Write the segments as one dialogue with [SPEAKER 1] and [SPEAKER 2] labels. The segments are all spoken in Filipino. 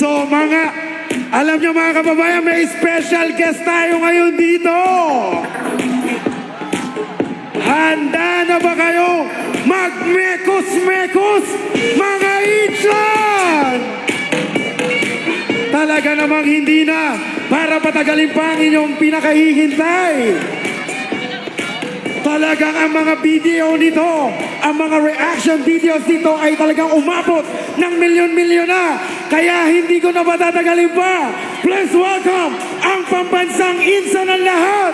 [SPEAKER 1] So alam nyo mga kababayan, may special guest tayo ngayon dito. Handa na ba kayo magmekos-mekos, mga Itchan? Talaga namang hindi na para patagalin pa ang inyong pinakahihintay. Talagang ang mga video nito, ang mga reaction videos nito ay talagang umabot ng milyon-milyon na. Kaya hindi ko na patatagalin pa. Please welcome ang pambansang insan ng lahat,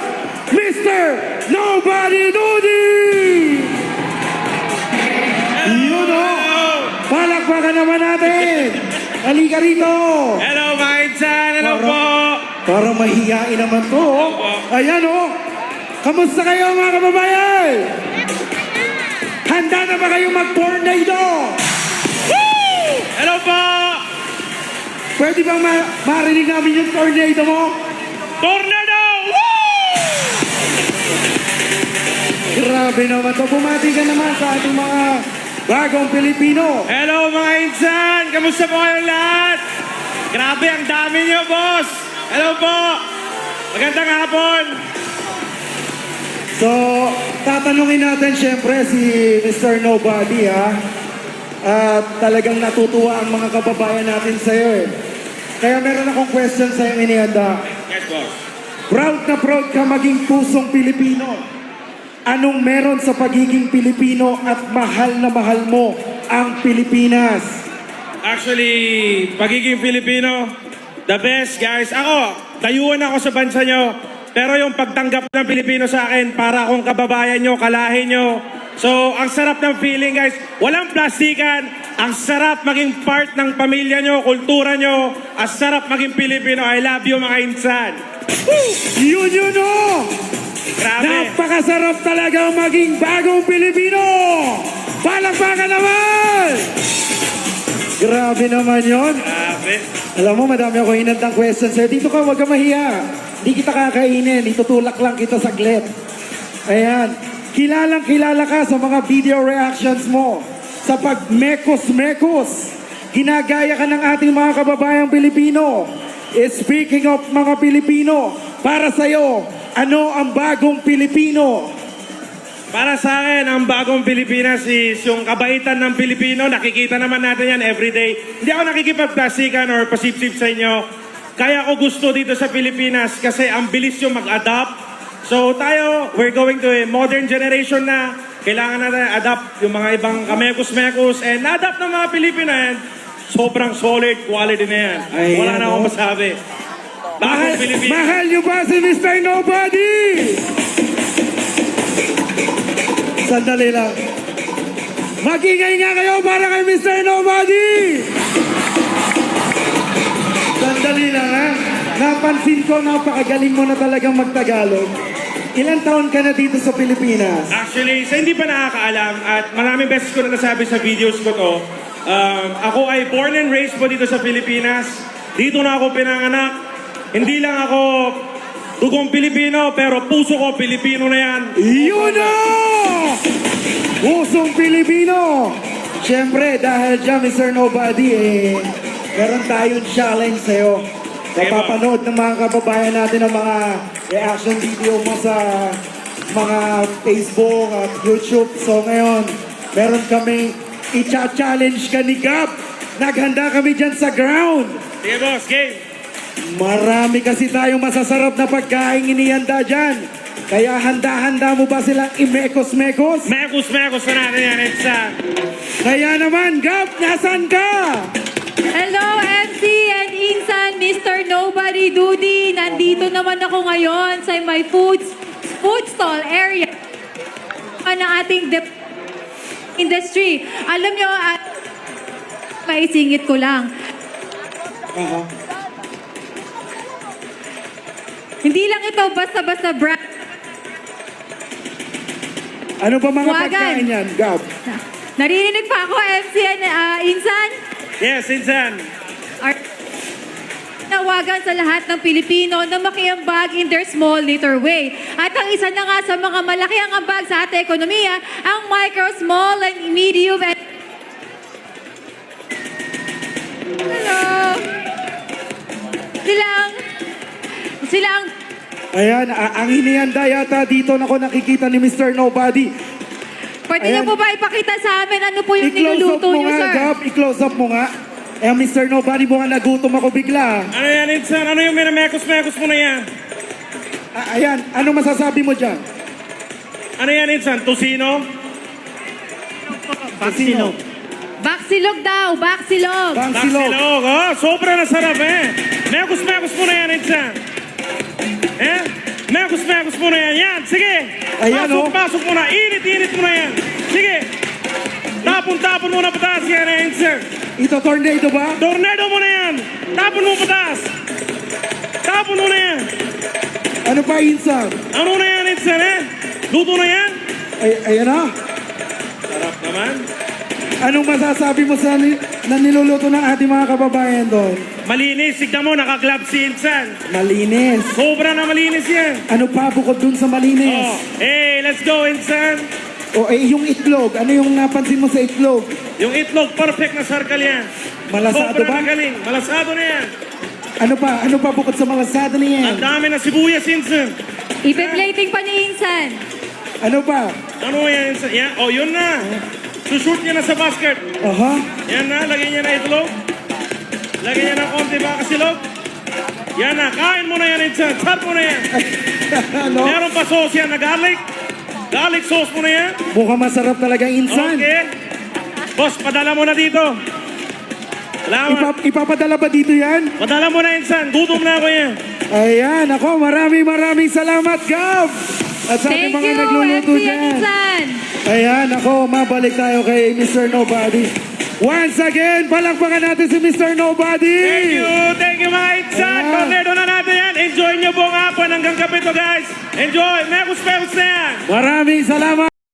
[SPEAKER 1] Mr. Nobody Duty! Yun o! Palakpakan naman natin! Halika rito!
[SPEAKER 2] Hello, mga insan! Hello po!
[SPEAKER 1] Parang mahihain naman to. Ayan o! Kamusta kayo mga kababayan? Handa na ba kayo mag-tornado?
[SPEAKER 2] Hello po!
[SPEAKER 1] Pwede bang marinig namin yung tornado mo?
[SPEAKER 2] Tornado! Woo!
[SPEAKER 1] Grabe naman to. Bumati ka naman sa ating mga bagong Pilipino.
[SPEAKER 2] Hello, mga insan! Kamusta po kayong lahat? Grabe, ang dami niyo, boss! Hello po! Magandang hapon!
[SPEAKER 1] So, tatanungin natin syempre si Mr. Nobody, ha? At talagang natutuwa ang mga kababayan natin sa'yo, eh. Kaya meron akong question sa'yo, inihanda.
[SPEAKER 2] Yes, boss.
[SPEAKER 1] Proud na proud ka maging pusong Pilipino. Anong meron sa pagiging Pilipino at mahal na mahal mo ang Pilipinas?
[SPEAKER 2] Actually, pagiging Filipino, the best, guys. Ako, dayuhan ako sa bansa nyo. Pero yung pagtanggap ng Pilipino sa akin, para akong kababayan nyo, kalahin nyo. So, ang sarap ng feeling, guys. Walang plastikan. Ang sarap maging part ng pamilya nyo, kultura nyo. Ang sarap maging Pilipino. I love you, mga insan.
[SPEAKER 1] Yun o!
[SPEAKER 2] Grabe.
[SPEAKER 1] Napakasarap talaga maging bagong Pilipino! Palakpakan naman! Grabe naman yon.
[SPEAKER 2] Grabe.
[SPEAKER 1] Alam mo, madami ako hinandang questions sa'yo. Dito ka, huwag ka mahiya. Hindi kita kakainin. Itutulak lang kita saglit. Ayan. Kilala ka sa mga video reactions mo. Sa pag-mekos-mekos. Ginagaya ka ng ating mga kababayang Pilipino. Speaking of mga Pilipino, para sa'yo, ano ang bagong Pilipino?
[SPEAKER 2] Para sa akin, ang bagong Pilipinas is yung kabaitan ng Pilipino. Nakikita naman natin yan everyday. Hindi ako nakikipagplastikan or pasipsip sa inyo. Kaya ako gusto dito sa Pilipinas kasi ang bilis yung mag-adapt. So tayo, we're going to a modern generation na. Kailangan natin adapt yung mga ibang kamekos-mekos and adapt ng mga Pilipino yan. Sobrang solid quality na yan.
[SPEAKER 1] Ayan,
[SPEAKER 2] wala na akong masabi. Bagong Pilipinas.
[SPEAKER 1] Mahal niyo ba si Mr. Nobody? Sandali lang. Magingay nga kayo para kay Mr. Nobody! Sandali lang, ha? Napansin ko, napakagaling mo na talagang magtagalog. Ilang taon ka na dito sa Pilipinas?
[SPEAKER 2] Actually, sa hindi pa nakakaalam at maraming beses ko na nasabi sa videos ko to, ako ay born and raised po dito sa Pilipinas. Dito na ako pinanganak. Hindi lang ako dugong Pilipino, pero puso ko Pilipino na yan.
[SPEAKER 1] Yun o! Pusong Pilipino! Siyempre, dahil dyan, Mr. Nobody, meron tayong challenge sa'yo. Napapanood ng mga kababayan natin ang mga reaction video mo sa mga Facebook at YouTube. So ngayon, meron kami i-challenge ka ni Gab. Naghanda kami dyan sa ground.
[SPEAKER 2] Sige boss, game.
[SPEAKER 1] Marami kasi tayong masasarap na pagkain inihanda dyan. Kaya handa-handa mo ba silang imekos-mekos?
[SPEAKER 2] Mekos na natin yan, Edsan.
[SPEAKER 1] Kaya naman, Gab, nasan ka?
[SPEAKER 3] Hello, MC and Insan, Mr. Nobody Duty. Nandito naman ako ngayon sa my food stall area ng ating industry. Alam nyo, maisingit ko lang. Hindi lang ito basta-basta brand.
[SPEAKER 1] Ano ba mga
[SPEAKER 3] Wagan.
[SPEAKER 1] pagkain yan, Gab?
[SPEAKER 3] Naririnig pa ako, MC and Insan?
[SPEAKER 2] Yes, Edsan.
[SPEAKER 3] Nawagan sa lahat ng Pilipino na makiambag in their small little way. At ang isa na nga sa mga malaki ang ambag sa ating ekonomiya, ang micro, small, and medium. Hello! Sila ang...
[SPEAKER 1] Ayan, ang inihanda yata dito na ko nakikita ni Mr. Nobody.
[SPEAKER 3] Pwede
[SPEAKER 1] Ayan.
[SPEAKER 3] niyo po ba ipakita sa amin ano po yung
[SPEAKER 1] I-close up
[SPEAKER 3] niluluto
[SPEAKER 1] mo
[SPEAKER 3] niyo,
[SPEAKER 1] nga,
[SPEAKER 3] sir?
[SPEAKER 1] Gab. I-close up mo nga. Eh, Mr. Nobody mo nga nagutom ako bigla.
[SPEAKER 2] Ano yan, Insan? Ano yung minamekos-mekos mo na yan?
[SPEAKER 1] Ayan, ano masasabi mo dyan?
[SPEAKER 2] Ano yan, Insan? Tosino?
[SPEAKER 1] Sino?
[SPEAKER 3] Baksilog daw, baksilog.
[SPEAKER 1] Bangsilog.
[SPEAKER 2] Baksilog. Oh, sobra na sarap eh. Mekos-mekos mo na yan, Insan. Eh? Mekos-mekos mo na yan. Yan, sige.
[SPEAKER 1] Ayan, oh.
[SPEAKER 2] Pasok mo na. Init mo na yan. Sige. Tapon mo na pataas yan, Insan.
[SPEAKER 1] Ito tornado ba?
[SPEAKER 2] Tornado mo na yan. Tapon mo pataas. Tapon mo na yan.
[SPEAKER 1] Ano pa, Insan?
[SPEAKER 2] Ano na yan, Insan eh? Luto na yan?
[SPEAKER 1] Ayan na.
[SPEAKER 2] Sarap naman.
[SPEAKER 1] Anong masasabi mo sa na niluluto ng ating mga kababayan doon?
[SPEAKER 2] Malinis. Signan mo, naka-glove si Insan.
[SPEAKER 1] Malinis.
[SPEAKER 2] Sobra na malinis yan.
[SPEAKER 1] Ano pa bukod dun sa malinis?
[SPEAKER 2] Oh, hey, let's go, Insan.
[SPEAKER 1] O yung itlog. Ano yung napansin mo sa itlog?
[SPEAKER 2] Yung itlog, perfect na sarkal yan.
[SPEAKER 1] Malasado
[SPEAKER 2] Sobra
[SPEAKER 1] ba?
[SPEAKER 2] magaling. Malasado na yan.
[SPEAKER 1] Ano pa? Ano pa bukod sa malasada na yan?
[SPEAKER 2] Ang dami na sibuyas, Insan.
[SPEAKER 3] Ipe-plating pa ni Insan.
[SPEAKER 1] Ano pa?
[SPEAKER 2] Ano yan, Insan? Yan. Oh, yun na. Sushoot niya na sa basket.
[SPEAKER 1] Aha.
[SPEAKER 2] Yan na, lagyan niya na itlog. Lagyan niya na konti baka silog. Yan na, kain mo na yan, Insan. Sarap mo na yan.
[SPEAKER 1] Ano?
[SPEAKER 2] Meron pa sauce yan na garlic. Garlic sauce mo na yan.
[SPEAKER 1] Mukhang masarap talaga, Insan.
[SPEAKER 2] Okay. Boss, padala mo na dito. Salamat.
[SPEAKER 1] Ipapadala ba dito yan?
[SPEAKER 2] Padala mo na, Insan. Gutom na ako yan.
[SPEAKER 1] Ayan, ako, maraming salamat, Gab! At sa ating
[SPEAKER 3] Thank
[SPEAKER 1] mga
[SPEAKER 3] you,
[SPEAKER 1] nagluluto
[SPEAKER 3] MC and
[SPEAKER 1] dyan.
[SPEAKER 3] Insan.
[SPEAKER 1] Ayan, ako, mabalik tayo kay Mr. Nobody. Once again, palakpakan natin si Mr. Nobody!
[SPEAKER 2] Thank you mga Insan.
[SPEAKER 1] Ayan.
[SPEAKER 2] Tornado na natin yan. Enjoy nyo buong hapon hanggang gabi to, guys. Enjoy. Mekus na yan.
[SPEAKER 1] Maraming salamat!